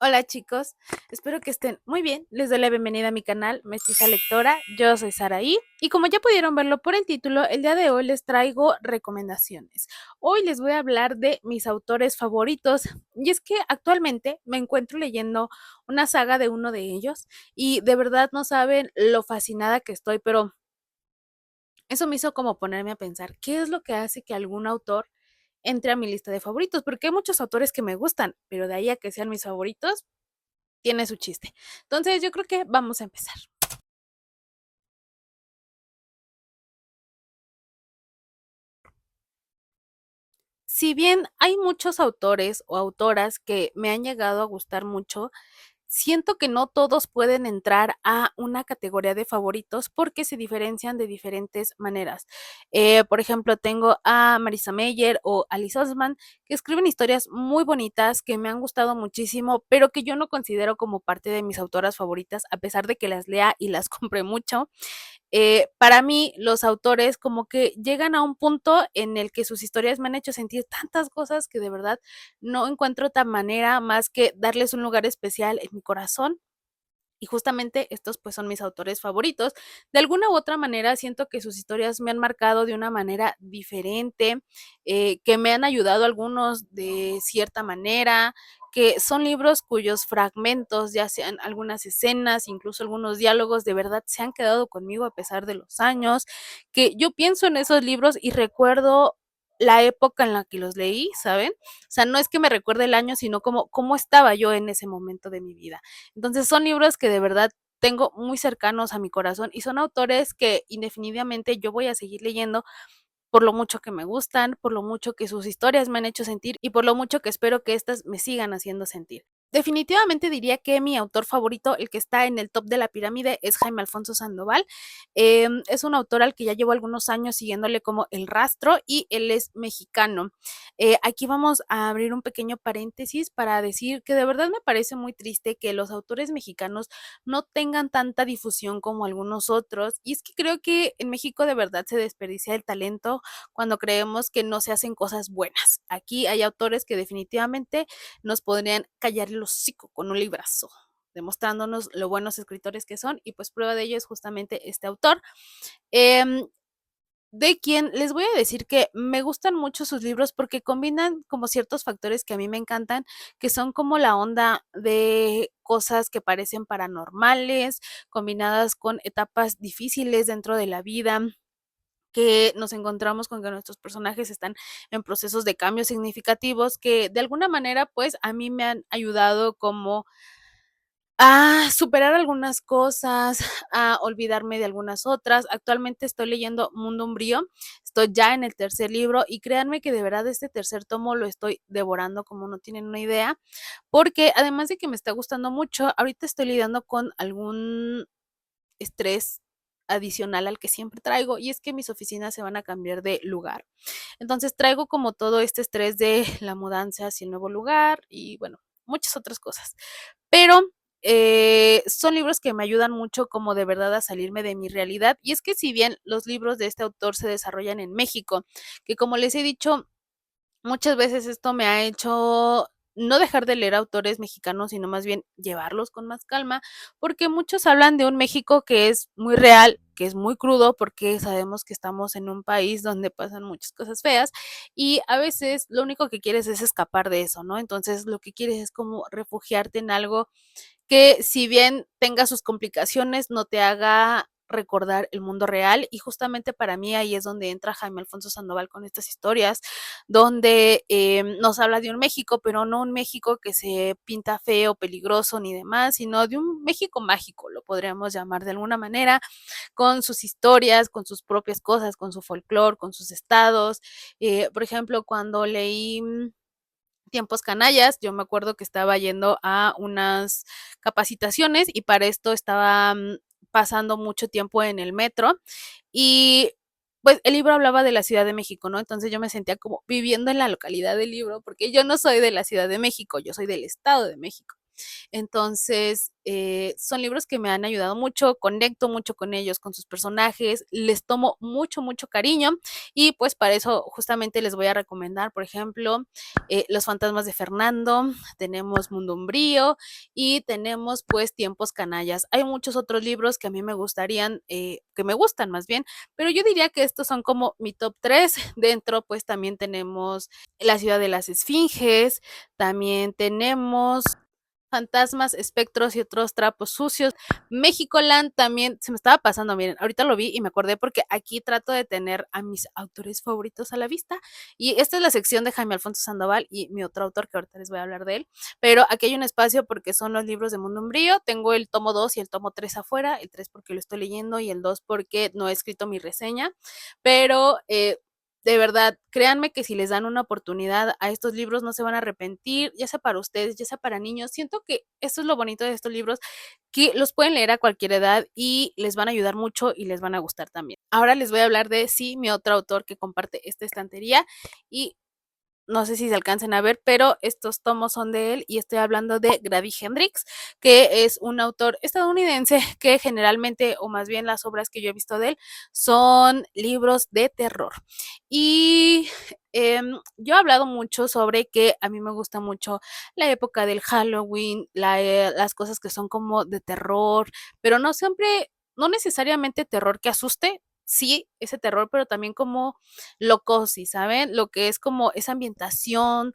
Hola chicos, espero que estén muy bien. Les doy la bienvenida a mi canal Mestiza Lectora. Yo soy Saraí y como ya pudieron verlo por el título, el día de hoy les traigo recomendaciones. Hoy les voy a hablar de mis autores favoritos y es que actualmente me encuentro leyendo una saga de uno de ellos y de verdad no saben lo fascinada que estoy, pero eso me hizo como ponerme a pensar, ¿qué es lo que hace que algún autor entre a mi lista de favoritos? Porque hay muchos autores que me gustan, pero de ahí a que sean mis favoritos tiene su chiste. Entonces, yo creo que vamos a empezar. Si bien hay muchos autores o autoras que me han llegado a gustar mucho, siento que no todos pueden entrar a una categoría de favoritos porque se diferencian de diferentes maneras. Por ejemplo, tengo a Marisa Meyer o Alice Oseman que escriben historias muy bonitas que me han gustado muchísimo, pero que yo no considero como parte de mis autoras favoritas, a pesar de que las lea y las compré mucho. Para mí, los autores como que llegan a un punto en el que sus historias me han hecho sentir tantas cosas que de verdad no encuentro otra manera más que darles un lugar especial en mi corazón. Y justamente estos pues son mis autores favoritos. De alguna u otra manera siento que sus historias me han marcado de una manera diferente, que me han ayudado algunos de cierta manera, que son libros cuyos fragmentos, ya sean algunas escenas, incluso algunos diálogos, de verdad se han quedado conmigo a pesar de los años, que yo pienso en esos libros y recuerdo la época en la que los leí, ¿saben? O sea, no es que me recuerde el año, sino como cómo estaba yo en ese momento de mi vida. Entonces son libros que de verdad tengo muy cercanos a mi corazón y son autores que indefinidamente yo voy a seguir leyendo por lo mucho que me gustan, por lo mucho que sus historias me han hecho sentir y por lo mucho que espero que estas me sigan haciendo sentir. Definitivamente diría que mi autor favorito, el que está en el top de la pirámide, es Jaime Alfonso Sandoval. Es un autor al que ya llevo algunos años siguiéndole como el rastro y él es mexicano. Aquí vamos a abrir un pequeño paréntesis para decir que de verdad me parece muy triste que los autores mexicanos no tengan tanta difusión como algunos otros. Y es que creo que en México de verdad se desperdicia el talento cuando creemos que no se hacen cosas buenas. Aquí hay autores que definitivamente nos podrían callar el hocico con un librazo, demostrándonos lo buenos escritores que son, y pues prueba de ello es justamente este autor. Eh, de quien les voy a decir que me gustan mucho sus libros porque combinan como ciertos factores que a mí me encantan, que son como la onda de cosas que parecen paranormales, combinadas con etapas difíciles dentro de la vida, que nos encontramos con que nuestros personajes están en procesos de cambios significativos que de alguna manera pues a mí me han ayudado como a superar algunas cosas, a olvidarme de algunas otras. Actualmente estoy leyendo Mundo Umbrío, estoy ya en el tercer libro y créanme que de verdad este tercer tomo lo estoy devorando como no tienen una idea, porque además de que me está gustando mucho, ahorita estoy lidiando con algún estrés adicional al que siempre traigo y es que mis oficinas se van a cambiar de lugar. Entonces traigo como todo este estrés de la mudanza hacia el nuevo lugar y bueno, muchas otras cosas. Pero son libros que me ayudan mucho como de verdad a salirme de mi realidad. Y es que si bien los libros de este autor se desarrollan en México, que como les he dicho, muchas veces esto me ha hecho no dejar de leer autores mexicanos, sino más bien llevarlos con más calma, porque muchos hablan de un México que es muy real, que es muy crudo, porque sabemos que estamos en un país donde pasan muchas cosas feas y a veces lo único que quieres es escapar de eso, ¿no? Entonces lo que quieres es como refugiarte en algo que si bien tenga sus complicaciones, no te haga recordar el mundo real y justamente para mí ahí es donde entra Jaime Alfonso Sandoval con estas historias, donde nos habla de un México, pero no un México que se pinta feo, peligroso ni demás, sino de un México mágico, lo podríamos llamar de alguna manera, con sus historias, con sus propias cosas, con su folclore, con sus estados. Por ejemplo, cuando leí Tiempos Canallas, yo me acuerdo que estaba yendo a unas capacitaciones y para esto estaba pasando mucho tiempo en el metro y pues el libro hablaba de la Ciudad de México, ¿no? Entonces yo me sentía como viviendo en la localidad del libro porque yo no soy de la Ciudad de México, yo soy del Estado de México. Entonces, son libros que me han ayudado mucho, conecto mucho con ellos, con sus personajes, les tomo mucho, mucho cariño y pues para eso justamente les voy a recomendar, por ejemplo, Los fantasmas de Fernando, tenemos Mundo Umbrío y tenemos pues Tiempos Canallas. Hay muchos otros libros que a mí me gustarían, que me gustan más bien, pero yo diría que estos son como mi top 3. Dentro pues también tenemos La ciudad de las esfinges, también tenemos Fantasmas, espectros y otros trapos sucios. Mexicoland también se me estaba pasando, miren, ahorita lo vi y me acordé porque aquí trato de tener a mis autores favoritos a la vista y esta es la sección de Jaime Alfonso Sandoval y mi otro autor que ahorita les voy a hablar de él, pero aquí hay un espacio porque son los libros de Mundo Umbrío, tengo el tomo 2 y el tomo 3 afuera, el 3 porque lo estoy leyendo y el 2 porque no he escrito mi reseña, pero de verdad, créanme que si les dan una oportunidad a estos libros no se van a arrepentir, ya sea para ustedes, ya sea para niños. Siento que esto es lo bonito de estos libros, que los pueden leer a cualquier edad y les van a ayudar mucho y les van a gustar también. Ahora les voy a hablar de sí, mi otro autor que comparte esta estantería y no sé si se alcancen a ver, pero estos tomos son de él y estoy hablando de Grady Hendrix, que es un autor estadounidense que generalmente, o más bien las obras que yo he visto de él, son libros de terror. Y yo he hablado mucho sobre que a mí me gusta mucho la época del Halloween, las cosas que son como de terror, pero no siempre, no necesariamente terror que asuste, sí, ese terror, pero también como lo cozy, ¿saben? Lo que es como esa ambientación,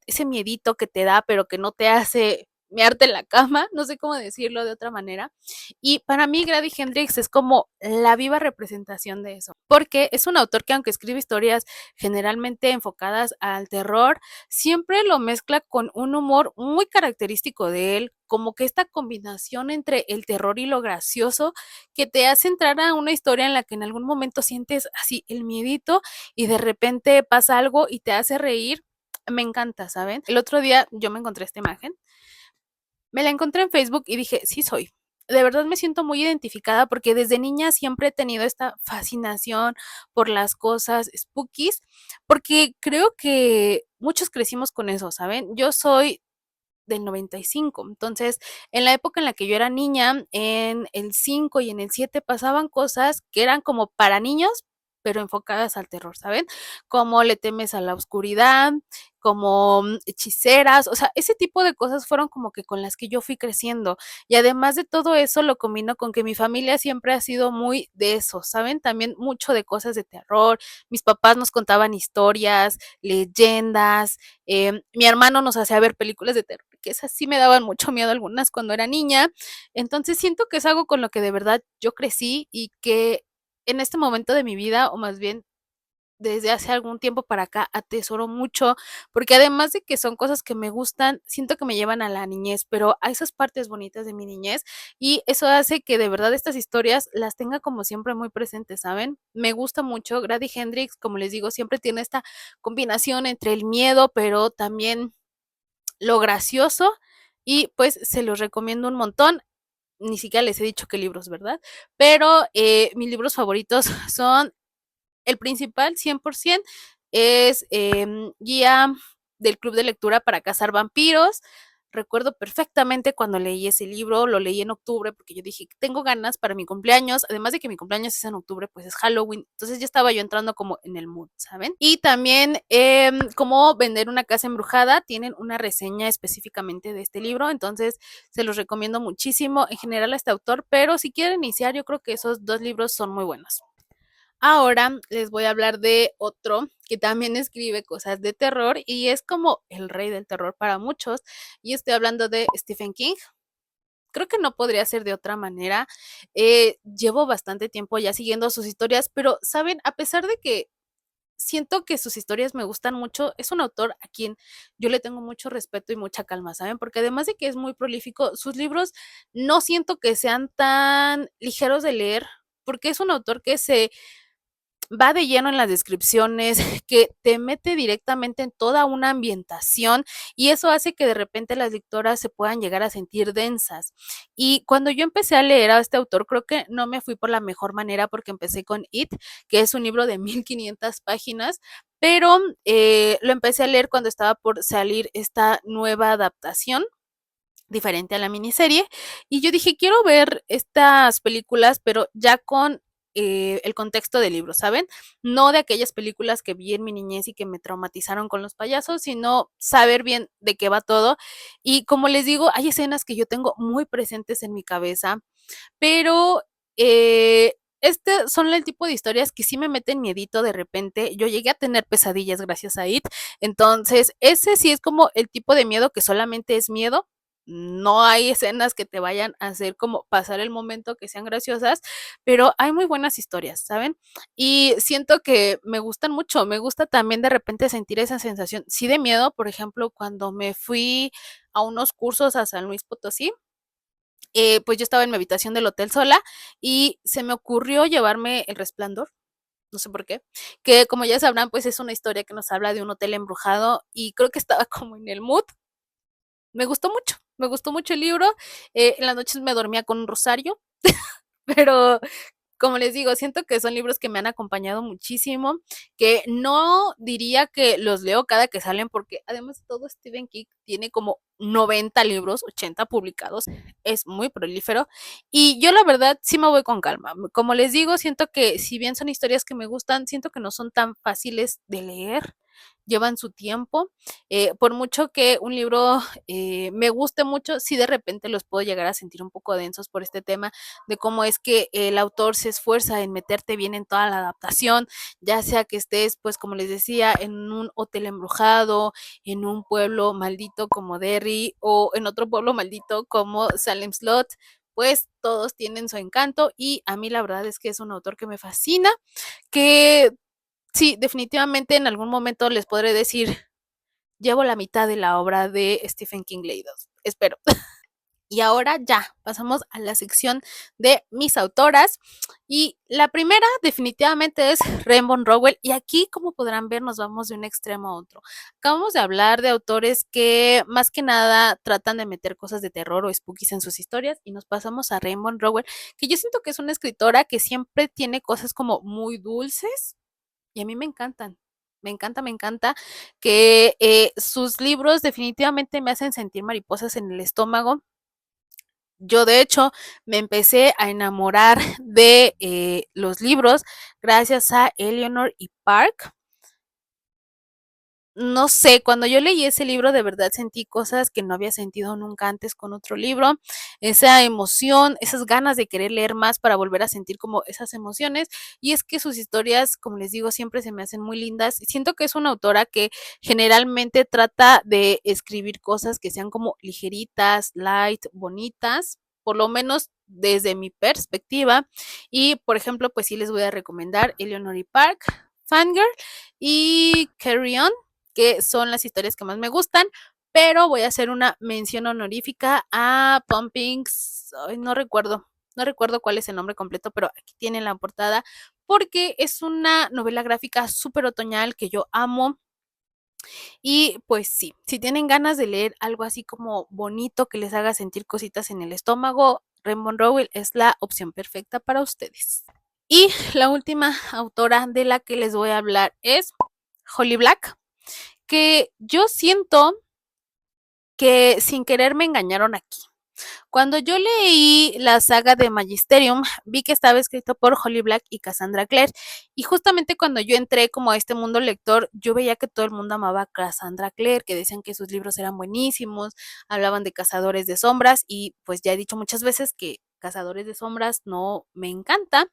ese miedito que te da, pero que no te hace mearte en la cama, no sé cómo decirlo de otra manera. Y para mí Grady Hendrix es como la viva representación de eso, porque es un autor que aunque escribe historias generalmente enfocadas al terror, siempre lo mezcla con un humor muy característico de él, como que esta combinación entre el terror y lo gracioso que te hace entrar a una historia en la que en algún momento sientes así el miedito y de repente pasa algo y te hace reír. Me encanta, ¿saben? El otro día yo me encontré esta imagen, me la encontré en Facebook y dije, sí soy. De verdad me siento muy identificada porque desde niña siempre he tenido esta fascinación por las cosas spookies, porque creo que muchos crecimos con eso, ¿saben? Yo soy del 95. Entonces, en la época en la que yo era niña, en el 5 y en el 7 pasaban cosas que eran como para niños, pero enfocadas al terror, ¿saben? Como Le temes a la oscuridad, como hechiceras, o sea, ese tipo de cosas fueron como que con las que yo fui creciendo. Y además de todo eso, lo combino con que mi familia siempre ha sido muy de eso, ¿saben? También mucho de cosas de terror. Mis papás nos contaban historias, leyendas, mi hermano nos hacía ver películas de terror, que esas sí me daban mucho miedo algunas cuando era niña. Entonces siento que es algo con lo que de verdad yo crecí y que en este momento de mi vida, o más bien desde hace algún tiempo para acá, atesoro mucho, porque además de que son cosas que me gustan, siento que me llevan a la niñez, pero a esas partes bonitas de mi niñez, y eso hace que de verdad estas historias las tenga como siempre muy presentes, ¿saben? Me gusta mucho. Grady Hendrix, como les digo, siempre tiene esta combinación entre el miedo, pero también lo gracioso y pues se los recomiendo un montón. Ni siquiera les he dicho qué libros, ¿verdad? Pero mis libros favoritos son el principal, 100%, es Guía del Club de Lectura para Cazar Vampiros. Recuerdo perfectamente cuando leí ese libro, lo leí en octubre porque yo dije, tengo ganas para mi cumpleaños, además de que mi cumpleaños es en octubre, pues es Halloween, entonces ya estaba yo entrando como en el mood, ¿saben? Y también Cómo vender una casa embrujada, tienen una reseña específicamente de este libro, entonces se los recomiendo muchísimo en general a este autor, pero si quieren iniciar, yo creo que esos dos libros son muy buenos. Ahora les voy a hablar de otro que también escribe cosas de terror y es como el rey del terror para muchos. Y estoy hablando de Stephen King. Creo que no podría ser de otra manera. Llevo bastante tiempo ya siguiendo sus historias, pero saben, a pesar de que siento que sus historias me gustan mucho, es un autor a quien yo le tengo mucho respeto y mucha calma, ¿saben? Porque además de que es muy prolífico, sus libros no siento que sean tan ligeros de leer, porque es un autor que se va de lleno en las descripciones, que te mete directamente en toda una ambientación y eso hace que de repente las lectoras se puedan llegar a sentir densas. Y cuando yo empecé a leer a este autor, creo que no me fui por la mejor manera porque empecé con It, que es un libro de 1500 páginas, pero lo empecé a leer cuando estaba por salir esta nueva adaptación diferente a la miniserie. Y yo dije, quiero ver estas películas, pero ya con el contexto del libro, ¿saben? No de aquellas películas que vi en mi niñez y que me traumatizaron con los payasos, sino saber bien de qué va todo. Y como les digo, hay escenas que yo tengo muy presentes en mi cabeza, pero este son el tipo de historias que sí me meten miedito de repente. Yo llegué a tener pesadillas gracias a It. Entonces, ese sí es como el tipo de miedo que solamente es miedo. No hay escenas que te vayan a hacer como pasar el momento que sean graciosas, pero hay muy buenas historias, ¿saben? Y siento que me gustan mucho. Me gusta también de repente sentir esa sensación, sí de miedo, por ejemplo, cuando me fui a unos cursos a San Luis Potosí, pues yo estaba en mi habitación del hotel sola y se me ocurrió llevarme El Resplandor, no sé por qué, que como ya sabrán, pues es una historia que nos habla de un hotel embrujado y creo que estaba como en el mood. Me gustó mucho el libro. En las noches me dormía con un rosario, pero como les digo, siento que son libros que me han acompañado muchísimo, que no diría que los leo cada que salen, porque además de todo Stephen King tiene como 90 libros, 80 publicados, es muy prolífero y yo la verdad sí me voy con calma. Como les digo, siento que si bien son historias que me gustan, siento que no son tan fáciles de leer, llevan su tiempo. Por mucho que un libro me guste mucho, sí de repente los puedo llegar a sentir un poco densos por este tema de cómo es que el autor se esfuerza en meterte bien en toda la adaptación, ya sea que estés, pues como les decía, en un hotel embrujado, en un pueblo maldito como Derry o en otro pueblo maldito como Salem Slot, pues todos tienen su encanto y a mí la verdad es que es un autor que me fascina, que sí, definitivamente en algún momento les podré decir, llevo la mitad de la obra de Stephen King leídos, espero. Y ahora ya, pasamos a la sección de mis autoras. Y la primera definitivamente es Rainbow Rowell. Y aquí, como podrán ver, nos vamos de un extremo a otro. Acabamos de hablar de autores que más que nada tratan de meter cosas de terror o spookies en sus historias. Y nos pasamos a Rainbow Rowell, que yo siento que es una escritora que siempre tiene cosas como muy dulces. Y a mí me encantan. Me encanta que sus libros definitivamente me hacen sentir mariposas en el estómago. Yo de hecho me empecé a enamorar de los libros gracias a Eleanor y Park. No sé, cuando yo leí ese libro de verdad sentí cosas que no había sentido nunca antes con otro libro, esa emoción, esas ganas de querer leer más para volver a sentir como esas emociones. Y es que sus historias, como les digo, siempre se me hacen muy lindas. Siento que es una autora que generalmente trata de escribir cosas que sean como ligeritas, light, bonitas, por lo menos desde mi perspectiva. Y por ejemplo, pues sí les voy a recomendar Eleanor y Park, Fangirl y Carry On, que son las historias que más me gustan, pero voy a hacer una mención honorífica a Pumpings, ay, no recuerdo cuál es el nombre completo, pero aquí tienen la portada, porque es una novela gráfica súper otoñal que yo amo. Y pues sí, si tienen ganas de leer algo así como bonito que les haga sentir cositas en el estómago, Rainbow Rowell es la opción perfecta para ustedes. Y la última autora de la que les voy a hablar es Holly Black, que yo siento que sin querer me engañaron aquí. Cuando yo leí la saga de Magisterium, vi que estaba escrito por Holly Black y Cassandra Clare. Y justamente cuando yo entré como a este mundo lector, yo veía que todo el mundo amaba a Cassandra Clare, que decían que sus libros eran buenísimos, hablaban de cazadores de sombras y pues ya he dicho muchas veces que Cazadores de Sombras no me encanta.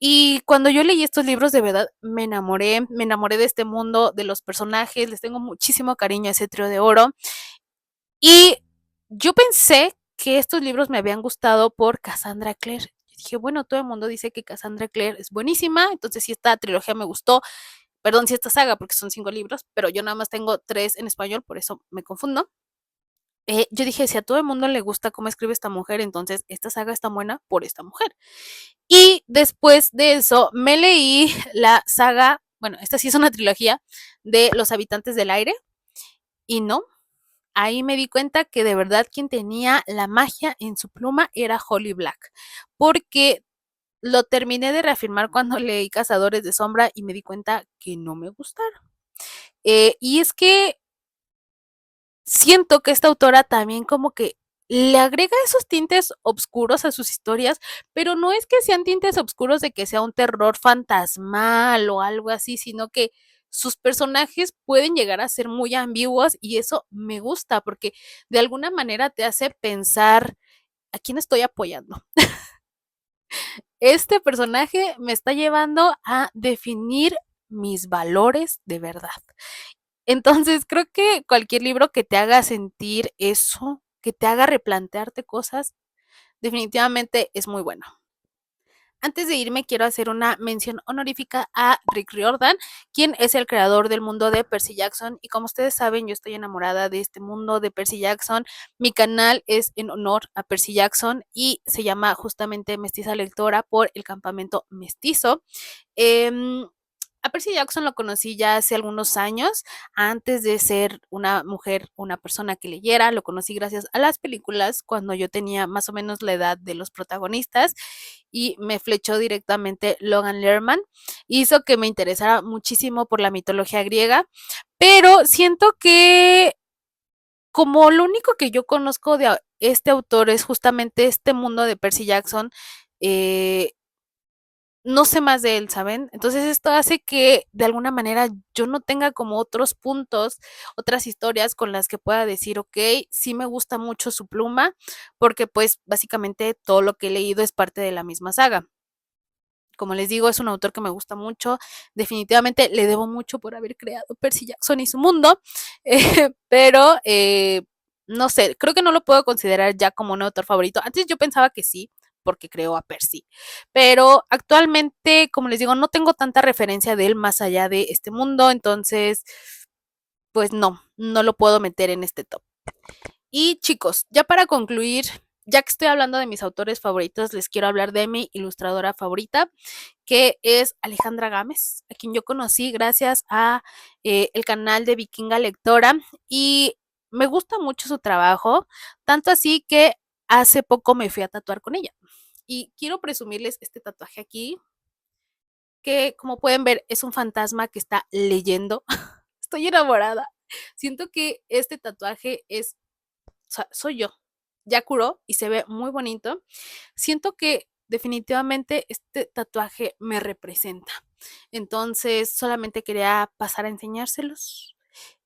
Y cuando yo leí estos libros, de verdad me enamoré de este mundo, de los personajes, les tengo muchísimo cariño a ese trío de oro. Y yo pensé que estos libros me habían gustado por Cassandra Clare. Yo dije, bueno, todo el mundo dice que Cassandra Clare es buenísima, entonces si esta trilogía me gustó, perdón, si esta saga, porque son 5 libros, pero yo nada más tengo 3 en español, por eso me confundo. Yo dije, si a todo el mundo le gusta cómo escribe esta mujer, entonces esta saga está buena por esta mujer. Y después de eso me leí la saga, bueno, esta sí es una trilogía de Los Habitantes del Aire, y no, ahí me di cuenta que de verdad quien tenía la magia en su pluma era Holly Black, porque lo terminé de reafirmar cuando leí Cazadores de Sombra y me di cuenta que no me gustaron. Y es que siento que esta autora también como que le agrega esos tintes oscuros a sus historias, pero no es que sean tintes oscuros de que sea un terror fantasmal o algo así, sino que sus personajes pueden llegar a ser muy ambiguos y eso me gusta porque de alguna manera te hace pensar a quién estoy apoyando. Este personaje me está llevando a definir mis valores de verdad. Entonces, creo que cualquier libro que te haga sentir eso, que te haga replantearte cosas, definitivamente es muy bueno. Antes de irme, quiero hacer una mención honorífica a Rick Riordan, quien es el creador del mundo de Percy Jackson. Y como ustedes saben, yo estoy enamorada de este mundo de Percy Jackson. Mi canal es en honor a Percy Jackson y se llama justamente Mestiza Lectora por el campamento mestizo. Em, a Percy Jackson lo conocí ya hace algunos años, antes de ser una mujer, una persona que leyera, lo conocí gracias a las películas cuando yo tenía más o menos la edad de los protagonistas y me flechó directamente Logan Lerman, hizo que me interesara muchísimo por la mitología griega, pero siento que como lo único que yo conozco de este autor es justamente este mundo de Percy Jackson, eh, no sé más de él, ¿saben? Entonces esto hace que de alguna manera yo no tenga como otros puntos, otras historias con las que pueda decir, ok, sí me gusta mucho su pluma, porque pues básicamente todo lo que he leído es parte de la misma saga. Como les digo, es un autor que me gusta mucho. Definitivamente le debo mucho por haber creado Percy Jackson y su mundo, pero no sé, creo que no lo puedo considerar ya como un autor favorito. Antes yo pensaba que sí, porque creó a Percy, pero actualmente, como les digo, no tengo tanta referencia de él más allá de este mundo, entonces, pues no, no lo puedo meter en este top. Y chicos, ya para concluir, ya que estoy hablando de mis autores favoritos, les quiero hablar de mi ilustradora favorita, que es Alejandra Gámez, a quien yo conocí gracias a el canal de Vikinga Lectora y me gusta mucho su trabajo, tanto así que hace poco me fui a tatuar con ella. Y quiero presumirles este tatuaje aquí, que como pueden ver es un fantasma que está leyendo. Estoy enamorada. Siento que este tatuaje es, o sea, soy yo. Ya curó y se ve muy bonito. Siento que definitivamente este tatuaje me representa. Entonces, solamente quería pasar a enseñárselos,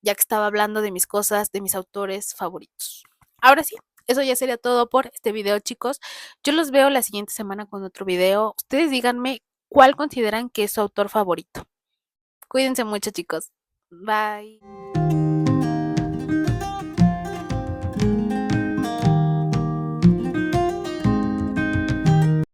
ya que estaba hablando de mis cosas, de mis autores favoritos. Ahora sí, eso ya sería todo por este video, chicos. Yo los veo la siguiente semana con otro video. Ustedes díganme cuál consideran que es su autor favorito. Cuídense mucho, chicos. Bye.